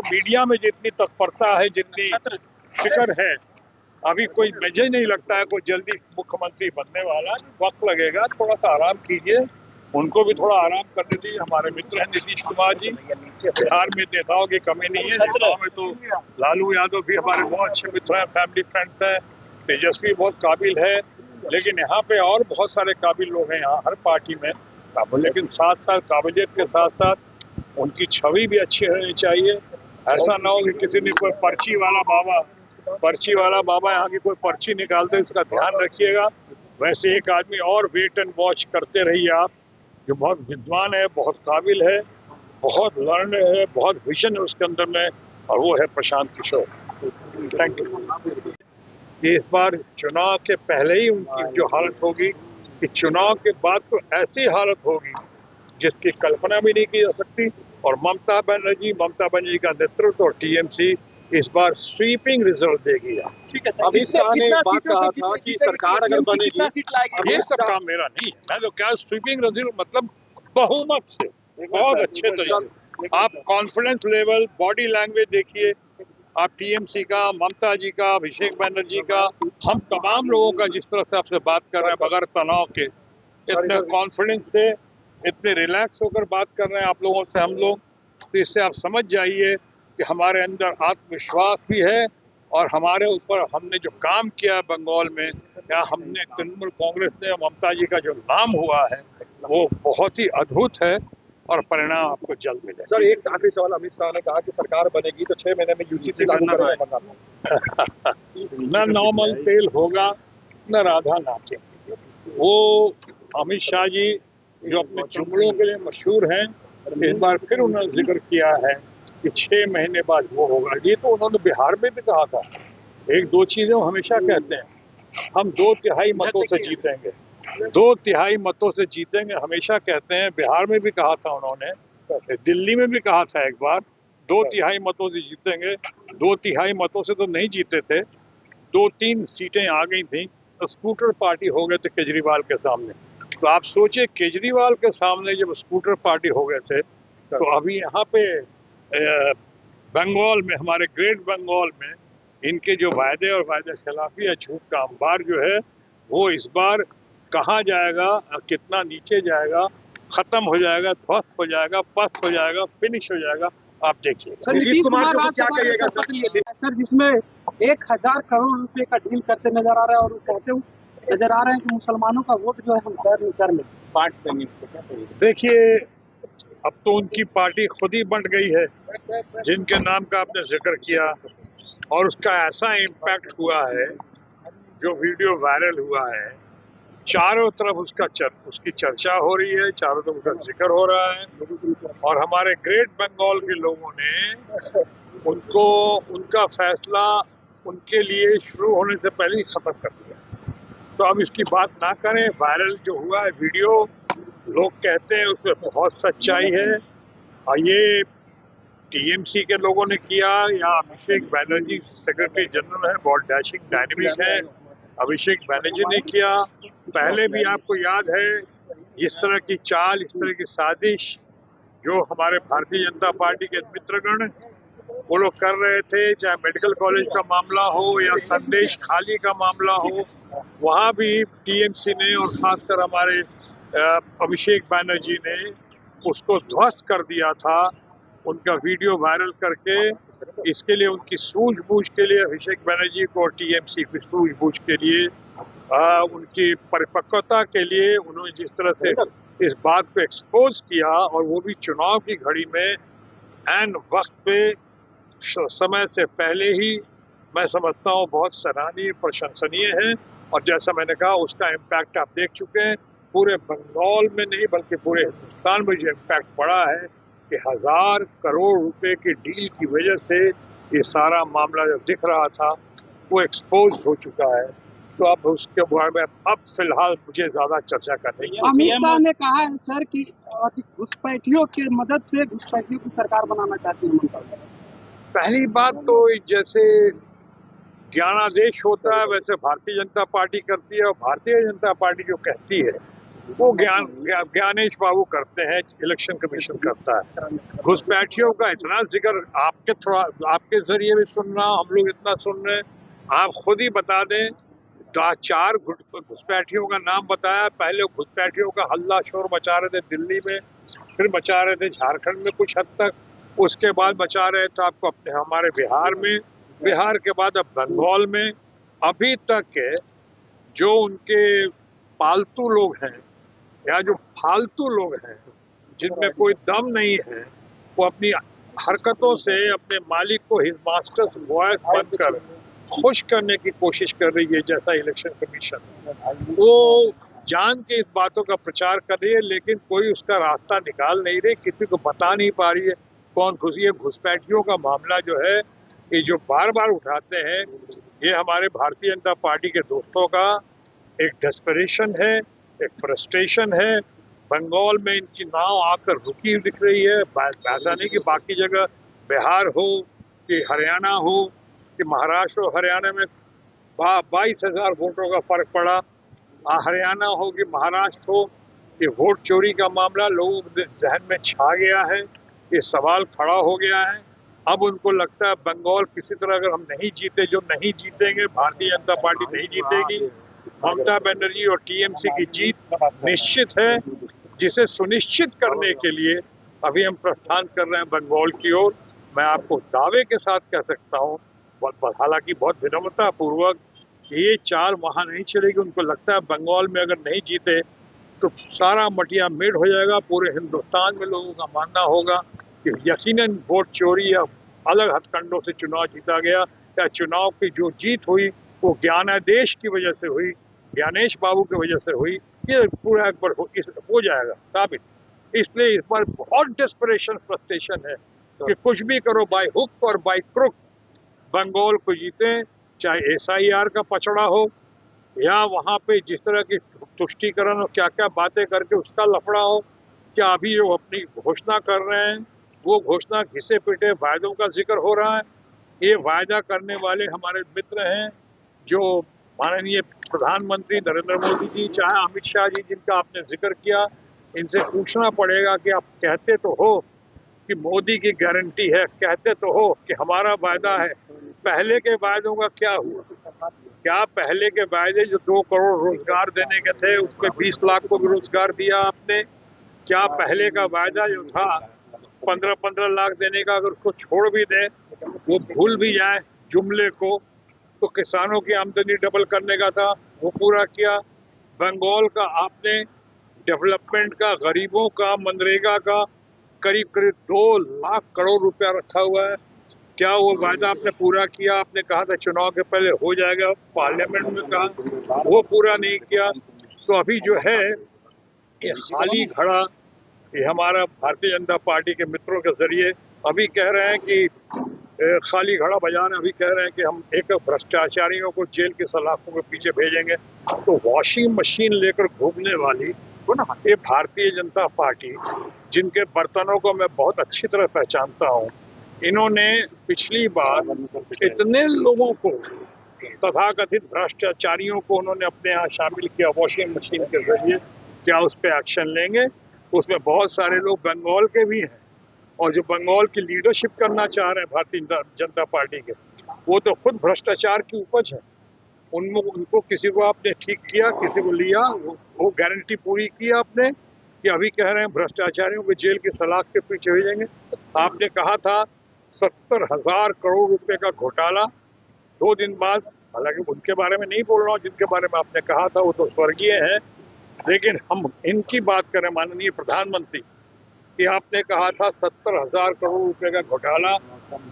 तो मीडिया में जितनी तत्परता है, जितनी फिक्र है, अभी कोई मुझे नहीं लगता है कोई जल्दी मुख्यमंत्री बनने वाला। वक्त लगेगा, थोड़ा सा आराम कीजिए, उनको भी थोड़ा आराम करने दीजिए। हमारे मित्र हैं नीतीश कुमार जी, बिहार में नेताओं की कमी नहीं है। नेताओं में तो लालू यादव भी हमारे बहुत अच्छे मित्र हैं, फैमिली फ्रेंड्स हैं। तेजस्वी बहुत काबिल है, लेकिन यहाँ पे और बहुत सारे काबिल लोग हैं यहाँ हर पार्टी में। लेकिन साथ साथ काबिलियत के साथ साथ उनकी छवि भी अच्छी होनी चाहिए। ऐसा ना हो कि किसी ने कोई पर्ची वाला बाबा यहाँ की कोई पर्ची निकाल दे, इसका ध्यान रखिएगा। वैसे एक आदमी और वेट एंड वॉच करते रहिए आप, जो बहुत विद्वान है, बहुत काबिल है, बहुत लर्न है, बहुत विजन है उसके अंदर में, और वो है प्रशांत किशोर। Thank you. इस बार चुनाव के पहले ही उनकी जो हालत होगी, कि चुनाव के बाद तो ऐसी हालत होगी जिसकी कल्पना भी नहीं की जा सकती। और ममता बनर्जी का नेतृत्व और टीएमसी इस बार स्वीपिंग रिजल्ट देगी। अमित शाह ने एक बात कहा था कि सरकार अगर बनेगी, ये सब काम मेरा नहीं है। मैं तो क्या स्वीपिंग रिजल्ट मतलब बहुमत से, बहुत अच्छे तरीके। आप कॉन्फिडेंस लेवल, बॉडी लैंग्वेज देखिए, आप टीएमसी का, ममता जी का, अभिषेक बनर्जी का, हम तमाम लोगों का जिस तरह से आपसे बात कर रहे हैं बगैर तनाव के, इतने कॉन्फिडेंस से, इतने रिलैक्स होकर बात कर रहे हैं आप लोगों से हम लोग, तो इससे आप समझ जाइए कि हमारे अंदर आत्मविश्वास भी है। और हमारे ऊपर हमने जो काम किया है बंगाल में, या हमने तृणमूल कांग्रेस ने ममता जी का जो नाम हुआ है, वो बहुत ही अद्भुत है, और परिणाम आपको जल्द मिलेगा। सर एक आखिरी सवाल, अमित शाह ने कहा कि सरकार बनेगी तो 6 महीने में यूजीसी लागू करेगा बंगाल में। न नॉर्मल तेल होगा, न राधा नाचे। वो अमित शाह जी जो अपने जुमलों के लिए मशहूर हैं, इस बार फिर उन्होंने जिक्र किया है कि 6 महीने बाद वो होगा। ये तो उन्होंने बिहार में भी कहा था। एक दो चीजें वो हमेशा कहते हैं, हम 2/3 मतों से जीतेंगे, 2/3 मतों से जीतेंगे, हमेशा कहते हैं। बिहार में भी कहा था उन्होंने, दिल्ली में भी कहा था एक बार, 2/3 मतों से जीतेंगे। 2/3 मतों से तो नहीं जीते थे, 2-3 सीटें आ गई थी, स्कूटर पार्टी हो गए थे केजरीवाल के सामने। तो आप सोचिए, केजरीवाल के सामने जब स्कूटर पार्टी हो गए थे, तो अभी यहाँ पे बंगाल में, हमारे ग्रेट बंगाल में, इनके जो वायदे और वायदे खिलाफी या झूठ का अंबार जो है, वो इस बार कहाँ जाएगा, कितना नीचे जाएगा, खत्म हो जाएगा, ध्वस्त हो जाएगा, पस्त हो जाएगा, फिनिश हो जाएगा, आप देखिए। सर नीतीश कुमार को क्या कहिएगा सर, जिसमें 1000 करोड़ रुपए का डील करते नजर आ रहा है, और वो कहते हुए नजर आ रहे हैं कि मुसलमानों का वोट जो है हम कर ले पार्ट करने को क्या कहिएगा? देखिए, अब तो उनकी पार्टी खुद ही बंट गई है, जिनके नाम का आपने जिक्र किया, और उसका ऐसा इम्पैक्ट हुआ है, जो वीडियो वायरल हुआ है, चारों तरफ उसकी चर्चा हो रही है, चारों तरफ उसका जिक्र हो रहा है। और हमारे ग्रेट बंगाल के लोगों ने उनका फैसला उनके लिए शुरू होने से पहले ही खत्म कर दिया। तो अब इसकी बात ना करें। वायरल जो हुआ है वीडियो, लोग कहते हैं उसमें बहुत सच्चाई है, और ये टीएमसी के लोगों ने किया या अभिषेक बनर्जी सेक्रेटरी जनरल है, बहुत डैशिंग डायनेमिक है, अभिषेक बनर्जी ने किया। पहले भी आपको याद है इस तरह की चाल, इस तरह की साजिश जो हमारे भारतीय जनता पार्टी के मित्रगण वो लोग कर रहे थे, चाहे मेडिकल कॉलेज का मामला हो या संदेश खाली का मामला हो, वहाँ भी टीएमसी ने और खासकर हमारे अभिषेक बनर्जी ने उसको ध्वस्त कर दिया था, उनका वीडियो वायरल करके। इसके लिए उनकी सूझबूझ के लिए, अभिषेक बनर्जी को और टीएमसी की सूझबूझ के लिए, उनकी परिपक्वता के लिए, उन्होंने जिस तरह से इस बात को एक्सपोज किया, और वो भी चुनाव की घड़ी में, एन वक्त पे, समय से पहले ही, मैं समझता हूँ बहुत सराहनीय, प्रशंसनीय है। और जैसा मैंने कहा, उसका इम्पैक्ट आप देख चुके हैं, पूरे बंगाल में नहीं बल्कि पूरे हिंदुस्तान में जो इम्पैक्ट पड़ा है कि 1000 करोड़ रुपए की डील की वजह से ये सारा मामला जो दिख रहा था वो एक्सपोज हो चुका है। तो अब उसके बारे में अब फिलहाल मुझे ज्यादा चर्चा करनी है। अमित शाह ने कहा है सर कि घुसपैठियों की मदद से घुसपैठियों की सरकार बनाना चाहती है ममता। पहली बात तो जैसे ज्ञानादेश होता है वैसे भारतीय जनता पार्टी करती है, और भारतीय जनता पार्टी जो कहती है वो ज्ञानेश बाबू करते हैं, इलेक्शन कमीशन करता है। घुसपैठियों का इतना जिक्र आपके जरिए भी सुन रहा हूं, हम लोग इतना सुन रहे हैं। आप खुद ही बता दें, 4 घुसपैठियों का नाम बताया। पहले घुसपैठियों का हल्ला शोर मचा रहे थे दिल्ली में, फिर मचा रहे थे झारखंड में कुछ हद तक, उसके बाद मचा रहे थे आपको अपने हमारे बिहार में, बिहार के बाद अब बंगाल में। अभी तक के जो उनके पालतू लोग हैं या जो फालतू लोग हैं, जिनमें कोई दम नहीं है, वो अपनी हरकतों से अपने मालिक को हिज मास्टर्स वॉइस बनकर खुश करने की कोशिश कर रही है। जैसा इलेक्शन कमीशन वो जान के इस बातों का प्रचार कर रही है, लेकिन कोई उसका रास्ता निकाल नहीं रही, किसी को बता नहीं पा रही है कौन घुसी है। घुसपैठियों का मामला जो है, ये जो बार बार उठाते हैं, ये हमारे भारतीय जनता पार्टी के दोस्तों का एक डेस्परेशन है, एक फ्रस्ट्रेशन है। बंगाल में इनकी नाव आकर रुकी दिख रही है। ऐसा नहीं कि बाकी जगह बिहार हो कि हरियाणा हो कि महाराष्ट्र और हरियाणा में 22,000 वोटों का फर्क पड़ा। हरियाणा हो कि महाराष्ट्र हो, ये वोट चोरी का मामला लोगों के जहन में छा गया है। ये सवाल खड़ा हो गया है। अब उनको लगता है बंगाल किसी तरह अगर हम नहीं जीते, जो नहीं जीतेंगे, भारतीय जनता पार्टी नहीं जीतेगी, ममता बनर्जी और टीएमसी की जीत निश्चित है, जिसे सुनिश्चित करने के लिए अभी हम प्रस्थान कर रहे हैं बंगाल की ओर। मैं आपको दावे के साथ कह सकता हूँ, हालांकि बहुत विनम्रता पूर्वक, ये चाल वहां नहीं चलेगी। उनको लगता है बंगाल में अगर नहीं जीते तो सारा मटिया मेड हो जाएगा। पूरे हिंदुस्तान में लोगों का मानना होगा कि यकीनन वोट चोरी या अलग हथकंडों से चुनाव जीता गया, या चुनाव की जो जीत हुई वो ज्ञानादेश की वजह से हुई, ज्ञानेश बाबू की वजह से हुई। ये पूरा एक बार हो जाएगा साबित। इसलिए इस बार बहुत डेस्परेशन, फ्रस्ट्रेशन है कि कुछ भी करो, बाय हुक और बाय क्रुक बंगाल को जीते, चाहे एसआईआर का पचड़ा हो या वहां पे जिस तरह की तुष्टीकरण और क्या क्या बातें करके उसका लफड़ा हो। क्या अभी जो अपनी घोषणा कर रहे हैं, वो घोषणा घिसे पिटे वायदों का जिक्र हो रहा है। ये वायदा करने वाले हमारे मित्र हैं, जो माननीय प्रधानमंत्री नरेंद्र मोदी जी, चाहे अमित शाह जी, जिनका आपने जिक्र किया। इनसे पूछना पड़ेगा कि आप कहते तो हो कि मोदी की गारंटी है, कहते तो हो कि हमारा वायदा है, पहले के वायदों का क्या हुआ? क्या पहले के वायदे जो 2 करोड़ रोजगार देने के थे, उसमें 20 लाख को भी रोजगार दिया आपने? क्या पहले का वायदा जो था 15-15 लाख देने का, अगर उसको छोड़ भी दे, वो भूल भी जाए जुमले को, तो किसानों की आमदनी डबल करने का था, वो पूरा किया। बंगाल का आपने डेवलपमेंट का, गरीबों का, मनरेगा का करीब करीब 2 लाख करोड़ रुपया रखा हुआ है। क्या वो वायदा आपने पूरा किया? आपने कहा था चुनाव के पहले हो जाएगा, पार्लियामेंट में कहा, वो पूरा नहीं किया। तो अभी जो है ये खाली घड़ा, ये हमारा भारतीय जनता पार्टी के मित्रों के जरिए अभी कह रहे हैं कि खाली घड़ा बजा रहे हैं। अभी कह रहे हैं कि हम एक भ्रष्टाचारियों को जेल के सलाखों के पीछे भेजेंगे। तो वॉशिंग मशीन लेकर घूमने वाली ये भारतीय जनता पार्टी, जिनके बर्तनों को मैं बहुत अच्छी तरह पहचानता हूँ, इन्होंने पिछली बार इतने लोगों को, तथाकथित भ्रष्टाचारियों को उन्होंने अपने यहाँ शामिल किया वॉशिंग मशीन के जरिए। क्या उस पर एक्शन लेंगे? उसमें बहुत सारे लोग बंगाल के भी हैं, और जो बंगाल की लीडरशिप करना चाह रहे हैं भारतीय जनता पार्टी के, वो तो खुद भ्रष्टाचार की उपज है। उनको किसी को आपने ठीक किया, किसी को लिया, वो गारंटी पूरी की आपने, कि अभी कह रहे हैं भ्रष्टाचारियों को जेल की सलाख के पीछे भेजेंगे। आपने कहा था 70,000 करोड़ रुपए का घोटाला, 2 दिन बाद, हालांकि उनके बारे में नहीं बोल रहा हूँ जिनके बारे में आपने कहा था, वो तो स्वर्गीय हैं, लेकिन हम इनकी बात करें, माननीय प्रधानमंत्री, कि आपने कहा था 70,000 करोड़ रुपए का घोटाला,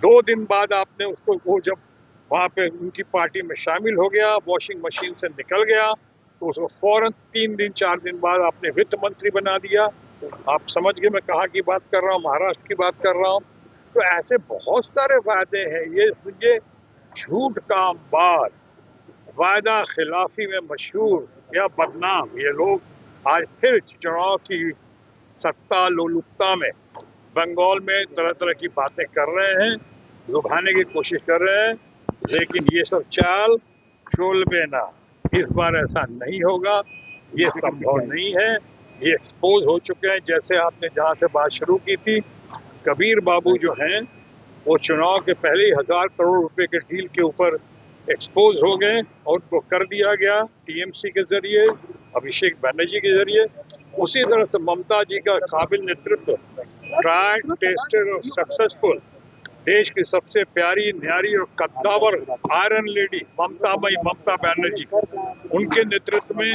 2 दिन बाद आपने उसको, वो जब वहाँ पे उनकी पार्टी में शामिल हो गया, वॉशिंग मशीन से निकल गया, तो उसको फौरन 3 दिन 4 दिन बाद आपने वित्त मंत्री बना दिया। आप समझ गए मैं कहाँ की बात कर रहा हूँ, महाराष्ट्र की बात कर रहा हूँ। तो ऐसे बहुत सारे वायदे हैं। ये झूठ का अंबार, वायदा खिलाफी में मशहूर या बदनाम ये लोग आज फिर चुनाव की सत्ता लोलुपता में बंगाल में तरह तरह की बातें कर रहे हैं, लुभाने की कोशिश कर रहे हैं। लेकिन ये सब चाल चोल में ना, इस बार ऐसा नहीं होगा। ये संभव नहीं है। ये एक्सपोज हो चुके हैं। जैसे आपने जहाँ से बात शुरू की थी, कबीर बाबू जो हैं वो चुनाव के पहले ही 1000 करोड़ रुपए के डील के ऊपर एक्सपोज हो गए और उनको कर दिया गया टीएमसी के जरिए, अभिषेक बनर्जी के जरिए। उसी तरह से ममता जी का काबिल नेतृत्व, ट्राइड टेस्टेड और सक्सेसफुल, देश की सबसे प्यारी, न्यारी और कद्दावर आयरन लेडी ममता बनर्जी, उनके नेतृत्व में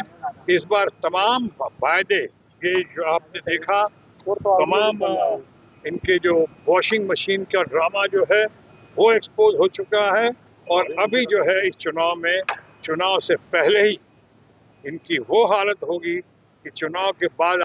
इस बार तमाम वायदे, ये जो आपने देखा, तमाम इनके जो वॉशिंग मशीन का ड्रामा जो है वो एक्सपोज हो चुका है। और अभी जो है इस चुनाव में, चुनाव से पहले ही इनकी वो हालत होगी कि चुनाव के बाद